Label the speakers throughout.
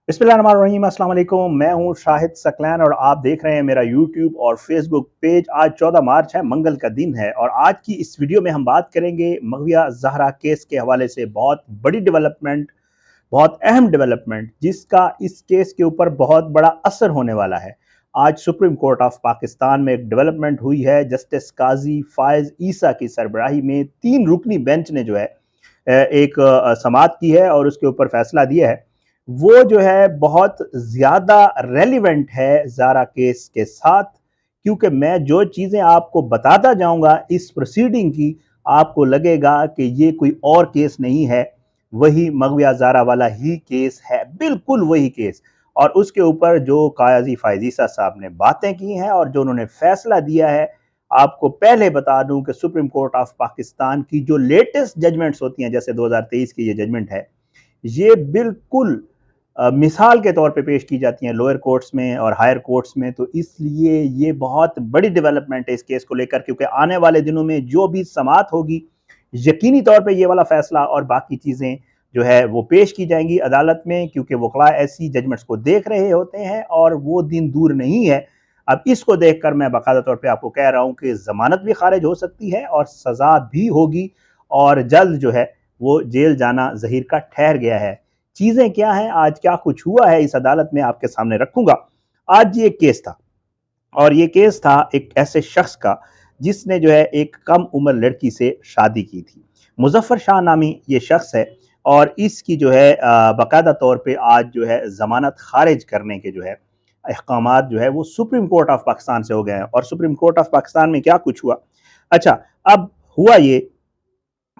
Speaker 1: बिस्मिल्लाहिर्रहमानिर्रहीम, अस्सलाम वालेकुम। मैं हूं शाहिद सकलैन और आप देख रहे हैं मेरा यूट्यूब और फेसबुक पेज। आज 14 मार्च है, मंगल का दिन है और आज की इस वीडियो में हम बात करेंगे मगविया जहरा केस के हवाले से। बहुत बड़ी डेवलपमेंट, बहुत अहम डेवलपमेंट, जिसका इस केस के ऊपर बहुत बड़ा असर होने वाला है। आज सुप्रीम कोर्ट ऑफ पाकिस्तान में एक डेवलपमेंट हुई है। जस्टिस काजी फायज ईसा की सरबराही में 3 रुकनी बेंच ने जो है एक समाअत की है और उसके ऊपर फैसला दिया है। वो जो है बहुत ज़्यादा रेलिवेंट है ज़ारा केस के साथ, क्योंकि मैं जो चीज़ें आपको बताता जाऊंगा इस प्रोसीडिंग की, आपको लगेगा कि ये कोई और केस नहीं है, वही मगविया ज़ारा वाला ही केस है, बिल्कुल वही केस। और उसके ऊपर जो काजी फायज ईसा साहब ने बातें की हैं और जो उन्होंने फैसला दिया है, आपको पहले बता दूं कि सुप्रीम कोर्ट ऑफ पाकिस्तान की जो लेटेस्ट जजमेंट्स होती हैं, जैसे 2023 की ये जजमेंट है, ये बिल्कुल मिसाल के तौर पे पेश की जाती हैं लोअर कोर्ट्स में और हायर कोर्ट्स में। तो इसलिए ये बहुत बड़ी डेवलपमेंट है इस केस को लेकर, क्योंकि आने वाले दिनों में जो भी समाअत होगी, यकीनी तौर पे ये वाला फैसला और बाकी चीज़ें जो है वो पेश की जाएंगी अदालत में, क्योंकि वकला ऐसी जजमेंट्स को देख रहे होते हैं और वो दिन दूर नहीं है। अब इसको देखकर मैं बाकायदा तौर पे आपको कह रहा हूँ कि ज़मानत भी खारिज हो सकती है और सज़ा भी होगी और जल्द जो है वो जेल जाना ज़हीर का ठहर गया है। चीज़ें क्या हैं, आज क्या कुछ हुआ है इस अदालत में, आपके सामने रखूंगा। आज ये केस था और ये केस था एक ऐसे शख्स का जिसने जो है एक कम उम्र लड़की से शादी की थी। मुजफ्फर शाह नामी ये शख्स है और इसकी जो है बाकायदा तौर पे आज जो है ज़मानत खारिज करने के जो है अहकामात जो है वो सुप्रीम कोर्ट ऑफ पाकिस्तान से हो गए हैं। और सुप्रीम कोर्ट ऑफ पाकिस्तान में क्या कुछ हुआ, अच्छा, अब हुआ ये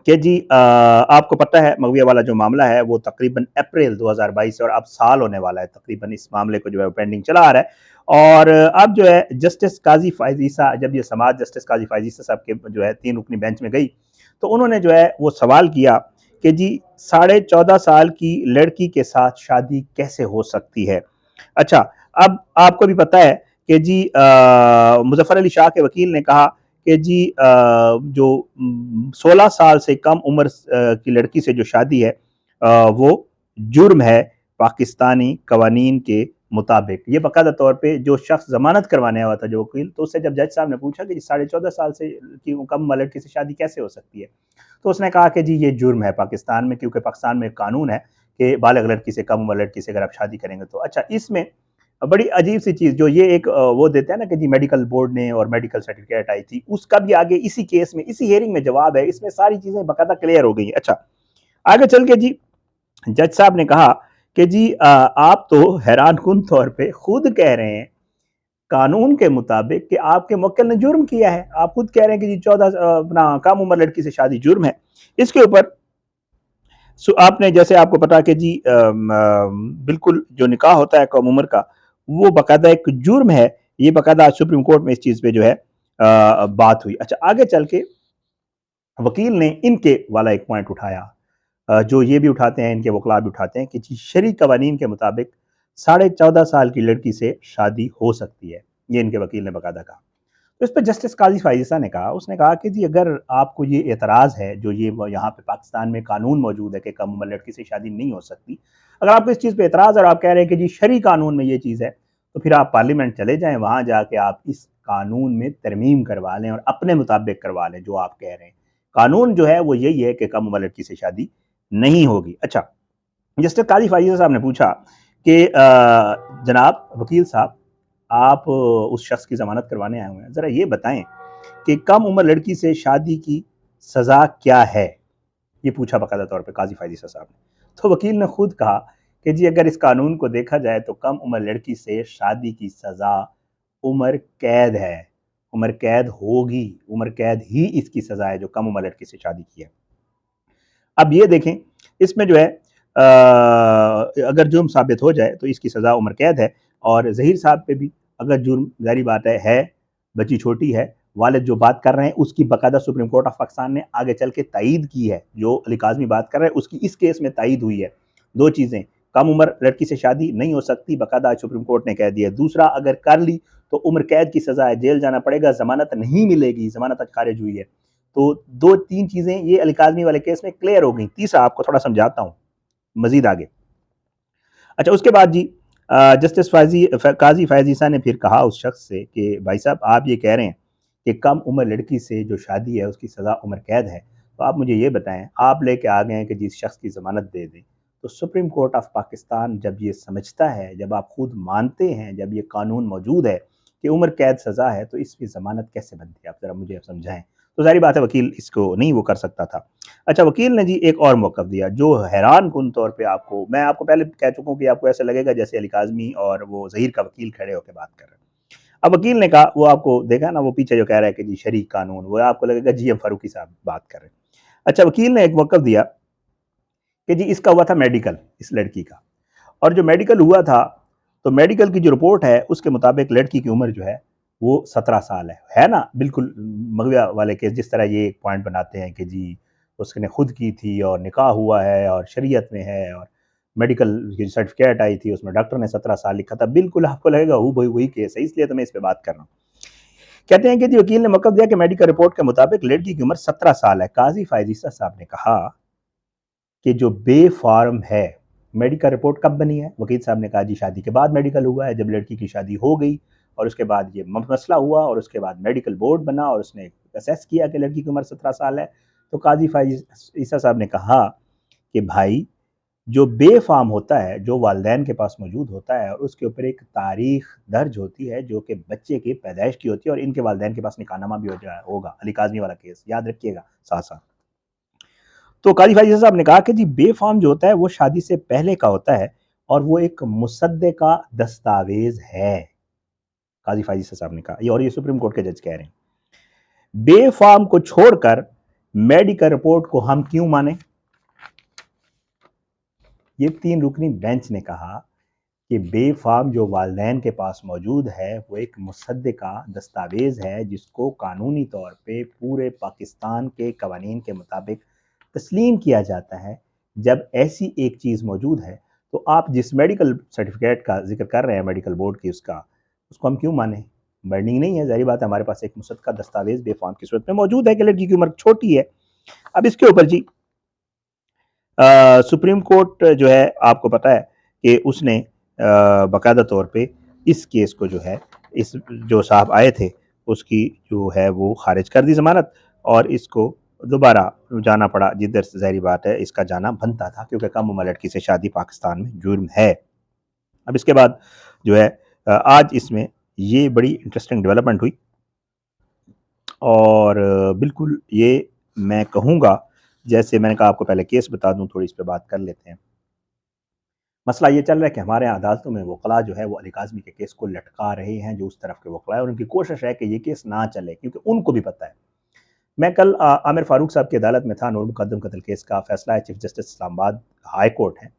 Speaker 1: कि जी आपको पता है मगविया वाला जो मामला है वो तकरीबन अप्रैल 2022 और अब साल होने वाला है तकरीबन इस मामले को जो है पेंडिंग चला आ रहा है। और अब जो है जस्टिस काजी फायज ईसा, जब ये समाअत जस्टिस काजी फायज ईसा साहब के जो है 3 रुकनी बेंच में गई, तो उन्होंने जो है वो सवाल किया कि जी 14.5 साल की लड़की के साथ शादी कैसे हो सकती है। अच्छा, अब आपको भी पता है कि जी मुजफ्फर अली शाह के वकील ने कहा कि जी जो 16 साल से कम उम्र की लड़की से जो शादी है वो जुर्म है पाकिस्तानी कवानीन के मुताबिक। ये बाकायदा तौर पे जो शख्स जमानत करवाने आया था जो वकील, तो उससे जब जज साहब ने पूछा कि 14.5 साल से की कम उम्र लड़की से शादी कैसे हो सकती है, तो उसने कहा कि जी ये जुर्म है पाकिस्तान में, क्योंकि पाकिस्तान में एक कानून है कि बालिग लड़की से कम उम्र लड़की से अगर आप शादी करेंगे तो। अच्छा, इसमें बड़ी अजीब सी चीज़ जो ये एक वो देते हैं ना कि जी मेडिकल बोर्ड ने और मेडिकल सर्टिफिकेट आई थी, उसका भी आगे इसी केस में इसी हियरिंग में जवाब है। इसमें सारी चीज़ें बाकायदा क्लियर हो गई हैं। अच्छा, आगे चल के जी जज साहब ने कहा कि जी आप तो हैरान कुन तौर पे खुद कह रहे हैं कानून के मुताबिक कि आपके मुवक्किल ने जुर्म किया है। आप खुद कह रहे हैं कि जी 14 अपना कम उम्र लड़की से शादी जुर्म है। इसके ऊपर आपने जैसे आपको पता कि जी बिल्कुल जो निकाह होता है कम उम्र का, वो बाकायदा एक जुर्म है। ये बाकायदा आज सुप्रीम कोर्ट में इस चीज़ पे जो है बात हुई। अच्छा, आगे चल के वकील ने इनके वाला एक पॉइंट उठाया, जो ये भी उठाते हैं, इनके वकला भी उठाते हैं कि जी शरई कवानीन के मुताबिक 14.5 साल की लड़की से शादी हो सकती है। ये इनके वकील ने बाकायदा कहा। तो इस पर जस्टिस काजी फायज़ ने कहा, उसने कहा कि जी अगर आपको ये एतराज़ है, जो ये यहाँ पे पाकिस्तान में कानून मौजूद है कि कम उम्र लड़की से शादी नहीं हो सकती, अगर आपको इस चीज़ पे एतराज़ है और आप कह रहे हैं कि जी शरई कानून में ये चीज़ है, तो फिर आप पार्लियामेंट चले जाएँ, वहाँ जाके आप इस कानून में तरमीम करवा लें और अपने मुताबिक करवा लें जो आप कह रहे हैं। कानून जो है वो यही है कि कम उम्र लड़की से शादी नहीं होगी। अच्छा, जस्टिस काजी फायज़ साहब ने पूछा कि जनाब वकील साहब, आप उस शख्स की ज़मानत करवाने आए हुए हैं, ज़रा ये बताएं कि कम उम्र लड़की से शादी की सज़ा क्या है? ये पूछा बाकायदा तौर पे काजी फायज़ साहब ने। तो वकील ने खुद कहा कि जी अगर इस कानून को देखा जाए तो कम उम्र लड़की से शादी की सज़ा उम्र कैद है, उम्र कैद होगी, उम्र कैद ही इसकी सज़ा है जो कम उम्र लड़की से शादी की है। अब ये देखें, इसमें जो है अगर जुर्म साबित हो जाए तो इसकी सज़ा उम्र कैद है। और ज़हीर साहब पे भी अगर जुर्म, ज़ाहिर बात है, बच्ची छोटी है, वालिद जो बात कर रहे हैं उसकी बाकायदा सुप्रीम कोर्ट ऑफ पाकिस्तान ने आगे चल के तायीद की है। जो अली काज़मी बात कर रहे हैं उसकी इस केस में तायीद हुई है। दो चीज़ें, कम उम्र लड़की से शादी नहीं हो सकती, बाकायदा आज सुप्रीम कोर्ट ने कह दिया। दूसरा, अगर कर ली तो उम्र कैद की सज़ा है, जेल जाना पड़ेगा, ज़मानत नहीं मिलेगी, ज़मानत आज खारिज हुई है। तो 2-3 चीज़ें ये अली काज़मी वाले केस में क्लियर हो गई। तीसरा आपको थोड़ा समझाता हूँ मज़ीद आगे। अच्छा, उसके बाद जी जस्टिस काजी फैज़ ईसा ने फिर कहा उस शख्स से कि भाई साहब, आप ये कह रहे हैं कि कम उम्र लड़की से जो शादी है उसकी सज़ा उम्र कैद है, तो आप मुझे ये बताएं, आप लेके आ गए हैं कि जिस शख्स की ज़मानत दे दें। तो सुप्रीम कोर्ट ऑफ पाकिस्तान जब ये समझता है, जब आप खुद मानते हैं, जब ये कानून मौजूद है कि उम्र कैद सज़ा है, तो इसकी ज़मानत कैसे बनती है? आप ज़रा मुझे समझाएं। तो ज़ाहिर बात है वकील इसको नहीं वो कर सकता था। अच्छा, वकील ने जी एक और मौक़िफ़ दिया जो हैरानकुन तौर पे, आपको मैं आपको पहले कह चुका हूँ कि आपको ऐसा लगेगा जैसे अली काज़मी और वो ज़हीर का वकील खड़े होकर बात कर रहे हैं। अब वकील ने कहा, वो आपको देखा ना वो पीछे जो कह रहा है कि जी शरीक कानून, वो आपको लगेगा जीएम फारूकी साहब बात कर रहे हैं। अच्छा, वकील ने एक मौक़िफ़ दिया कि जी इसका हुआ था मेडिकल, इस लड़की का, और जो मेडिकल हुआ था, तो मेडिकल की जो रिपोर्ट है उसके मुताबिक लड़की की उम्र जो है वो 17 साल है ना? बिल्कुल मगविया वाले केस जिस तरह ये एक पॉइंट बनाते हैं कि जी उसने खुद की थी और निकाह हुआ है और शरीयत में है और मेडिकल की सर्टिफिकेट आई थी उसमें डॉक्टर ने 17 साल लिखा था, बिल्कुल आपको लगेगा हूबहू वही केस है, इसलिए तो मैं इस पे बात कर रहा हूँ। कहते हैं कि जी वकील ने मौक़िफ़ दिया कि मेडिकल रिपोर्ट के मुताबिक लड़की की उम्र 17 साल है। काज़ी फ़ायज़ ईसा साहब ने कहा कि जो बेफ़ार्म है, मेडिकल रिपोर्ट कब बनी है? वकील साहब ने कहा जी शादी के बाद मेडिकल हुआ है, जब लड़की की शादी हो गई और उसके बाद ये मसला हुआ और उसके बाद मेडिकल बोर्ड बना और उसने असेस किया कि लड़की की उम्र 17 साल है। तो काज़ी फ़ायज़ ईसा साहब ने कहा कि भाई, जो बेफ़ार्म होता है, जो वालिदैन के पास मौजूद होता है और उसके ऊपर एक तारीख दर्ज होती है जो कि बच्चे की पैदाइश की होती है और इनके वालिदैन के पास निकाहनामा भी होगा, अली काज़मी वाला केस याद रखिएगा साथ-साथ। तो काज़ी फ़ायज़ साहब ने कहा कि जी बेफ़ार्म जो होता है वो शादी से पहले का होता है और वो एक मुसद्दक़ा दस्तावेज़ है, काज़ी फ़ायज़ साहब ने कहा। ये और ये सुप्रीम कोर्ट के जज कह रहे हैं। बेफ़ार्म को छोड़कर मेडिकल रिपोर्ट को हम क्यों मानें? ये 3 रुकनी बेंच ने कहा कि बेफ़ार्म जो वालिदैन के पास मौजूद है वो एक मुसद्दक़ा दस्तावेज़ है जिसको कानूनी तौर पे पूरे पाकिस्तान के कवानीन के मुताबिक तस्लीम किया जाता है। जब ऐसी एक चीज़ मौजूद है तो आप जिस मेडिकल सर्टिफिकेट का ज़िक्र कर रहे हैं मेडिकल बोर्ड की उसका, उसको हम क्यों मानें? बर्निंग नहीं है, ज़ाहिर बात है हमारे पास एक मुसद्दक़ा दस्तावेज़ बेफ़ार्म की सूरत में मौजूद है कि लड़की की उम्र छोटी है। अब इसके ऊपर जी सुप्रीम कोर्ट जो है आपको पता है कि उसने बाकायदा तौर पे इस केस को जो है, इस जो साहब आए थे उसकी जो है वो खारिज कर दी ज़मानत और इसको दोबारा जाना पड़ा, जिधर से ज़ाहिर बात है इसका जाना बनता था क्योंकि कम उम्र लड़की से शादी पाकिस्तान में जुर्म है। अब इसके बाद जो है आज इसमें ये बड़ी इंटरेस्टिंग डेवलपमेंट हुई और बिल्कुल ये मैं कहूँगा, जैसे मैंने कहा आपको पहले केस बता दूँ, थोड़ी इस पे बात कर लेते हैं। मसला ये चल रहा है कि हमारे यहाँ अदालतों में वकला जो है वो अली काज़मी के केस को लटका रहे हैं, जो उस तरफ के वकला है और उनकी कोशिश है कि ये केस ना चले क्योंकि उनको भी पता है। मैं कल आमिर फारूक साहब की अदालत में था, नूर मुकद्दम कत्ल केस का फैसला है, chief justice Islamabad high court है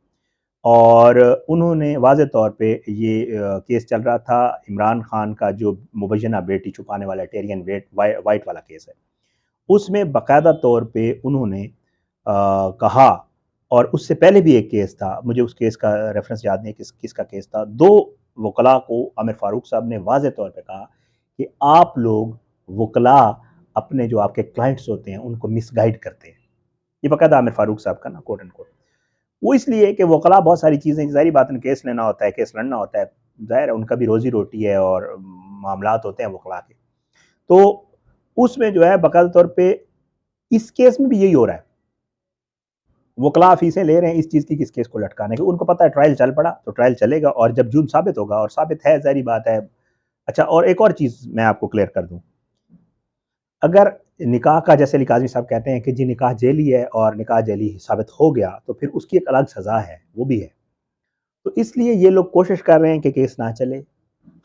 Speaker 1: और उन्होंने वाज़े तौर पे ये केस चल रहा था इमरान खान का जो मुबैना बेटी छुपाने वाला टेरियन वाइट वाला केस है। उसमें बाकायदा तौर पे उन्होंने कहा, और उससे पहले भी एक केस था, मुझे उस केस का रेफरेंस याद नहीं किसका केस था। 2 वकला को आमिर फारूक साहब ने वाज़े तौर पे कहा कि आप लोग वकला अपने जो आपके क्लाइंट्स होते हैं उनको मिसगाइड करते हैं। ये बाकायदा आमिर फारूक साहब का ना कोट एंड कोट। वो इसलिए कि वकला बहुत सारी चीज़ें, ज़ाहिर बात है केस लेना होता है, केस लड़ना होता है, ज़ाहिर है उनका भी रोज़ी-रोटी है और मामलात होते हैं वकला के। तो उसमें जो है बाकायदा तौर पे इस केस में भी यही हो रहा है। वकला फीसें ले रहे हैं इस चीज़ की, किस केस को लटकाने की। उनको पता है ट्रायल चल पड़ा तो ट्रायल चलेगा और जब जुर्म साबित होगा, और साबित है, ज़ाहिर बात है। अच्छा, और एक और चीज़ मैं आपको क्लियर कर दूँ, अगर निकाह का, जैसे अली काज़मी साहब कहते हैं कि जी निकाह जेली है और निकाह जेली साबित हो गया तो फिर उसकी एक अलग सज़ा है, वो भी है। तो इसलिए ये लोग कोशिश कर रहे हैं कि केस ना चले,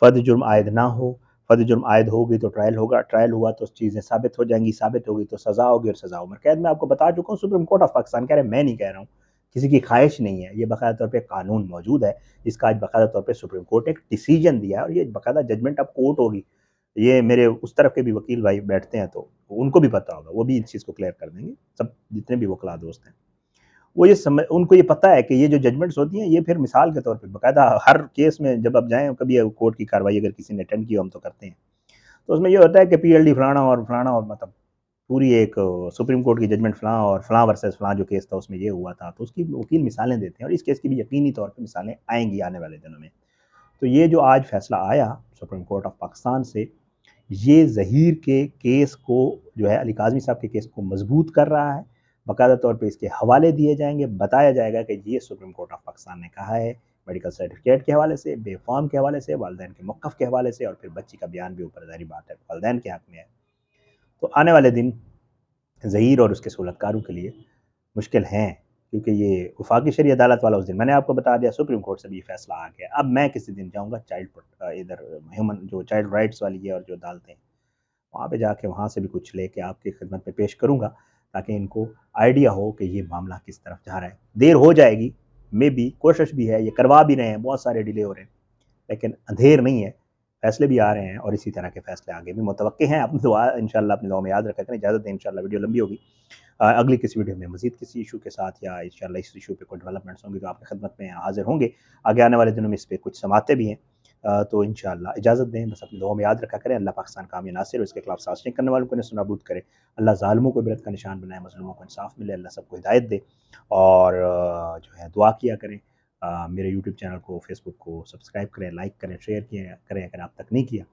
Speaker 1: फ़र्द जुर्म आयद ना हो। फ़र्द जुर्म आयद होगी तो ट्रायल होगा, ट्रायल हुआ तो चीज़ें साबित हो जाएँगी, साबित होगी तो सज़ा होगी और सज़ा उम्र कैद। मैं आपको बता चुका हूँ, सुप्रीम कोर्ट ऑफ पाकिस्तान कह रहे हैं, मैं नहीं कह रहा हूँ, किसी की ख्वाहिश नहीं है, ये बाकायदा तौर पे कानून मौजूद है, इसका आज बाकायदा तौर पे सुप्रीम कोर्ट एक डिसीजन दिया है और ये बाकायदा जजमेंट अब कोर्ट होगी। ये मेरे उस तरफ के भी वकील भाई बैठते हैं तो उनको भी पता होगा, वो भी इस चीज़ को क्लियर कर देंगे, सब जितने भी वकला दोस्त हैं। वो ये समझ उनको ये पता है कि ये जो जजमेंट्स होती हैं ये फिर मिसाल के तौर पे बाकायदा हर केस में जब आप जाएँ, कभी कोर्ट की कार्रवाई अगर किसी ने अटेंड की हो, हम तो करते हैं, तो उसमें ये होता है कि पीएलडी फलाना और फलाना और मतलब पूरी एक सुप्रीम कोर्ट की जजमेंट फ़लाँ और फ़लाँ वर्सेस फ़लाँ जो केस था उसमें ये हुआ था, तो उसकी वकील मिसालें देते हैं और इस केस की भी यकीनी तौर पे मिसालें आएँगी आने वाले दिनों में। तो ये जो आज फ़ैसला आया सुप्रीम कोर्ट ऑफ पाकिस्तान से, ये ज़हीर के केस को जो है अली काज़मी साहब के केस को मज़बूत कर रहा है। बाकायदा तौर पे इसके हवाले दिए जाएँगे, बताया जाएगा कि ये सुप्रीम कोर्ट ऑफ पाकिस्तान ने कहा है, मेडिकल सर्टिफ़िकेट के हवाले से, बेफ़ार्म के हवाले से, वालिदैन के मौक़िफ़ के हवाले से और फिर बच्ची का बयान भी ऊपर ज़ाहिर बात है वालिदैन के हक़ में है। तो आने वाले दिन ज़हीर और उसके सहूलतकारों के लिए मुश्किल हैं, क्योंकि ये वफ़ाक़ी शरई अदालत वाला उस दिन मैंने आपको बता दिया सुप्रीम कोर्ट से भी ये फ़ैसला आ गया। अब मैं किसी दिन जाऊँगा इधर ह्यूमन जो चाइल्ड राइट्स वाली है और जो अदालतें हैं, वहाँ पे जाके वहाँ से भी कुछ लेके आपकी खिदमत में पेश करूँगा, ताकि इनको आइडिया हो कि ये मामला किस तरफ जा रहा है। देर हो जाएगी, मेबी कोशिश भी है, ये करवा भी रहे हैं, बहुत सारे डिले हो रहे हैं, लेकिन अंधेर नहीं है, फ़ैसले भी आ रहे हैं और इसी तरह के फ़ैसले आगे भी मुतवक्किल हैं। अपनी दुआ इंशाअल्लाह अपनी दुआ में याद रखा करें। इजाज़त दें, इंशाअल्लाह वीडियो लंबी होगी। अगली किसी वीडियो में मज़ीद किसी इश्यू के साथ या इंशाअल्लाह इस इश्यू पे कोई डेवलपमेंट्स होंगी तो आपकी खिदमत में हाज़िर होंगे। आगे आने वाले दिनों में इस पे कुछ समाअतें भी हैं। तो इंशाअल्लाह इजाज़त दें, बस अपनी दुआ में याद रखा करें। अल्लाह पाकिस्तान कामयाब नासिर और इसके खिलाफ साज़िशें करने वालों को नेस्तनाबूद करे। अल्लाह ज़ालिमों को इबरत का निशान बनाए, मज़लूमों को इंसाफ़ मिले, अल्लाह सबको हिदायत दे और जो है दुआ किया करें। मेरे यूट्यूब चैनल को, फेसबुक को सब्सक्राइब करें, लाइक करें, शेयर किया करें अगर आप तक नहीं किया।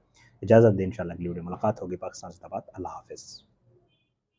Speaker 1: इजाज़त दें, इंशाअल्लाह अगली वीडियो में मुलाकात होगी। पाकिस्तान ज़िंदाबाद। अल्लाह हाफ़िज़।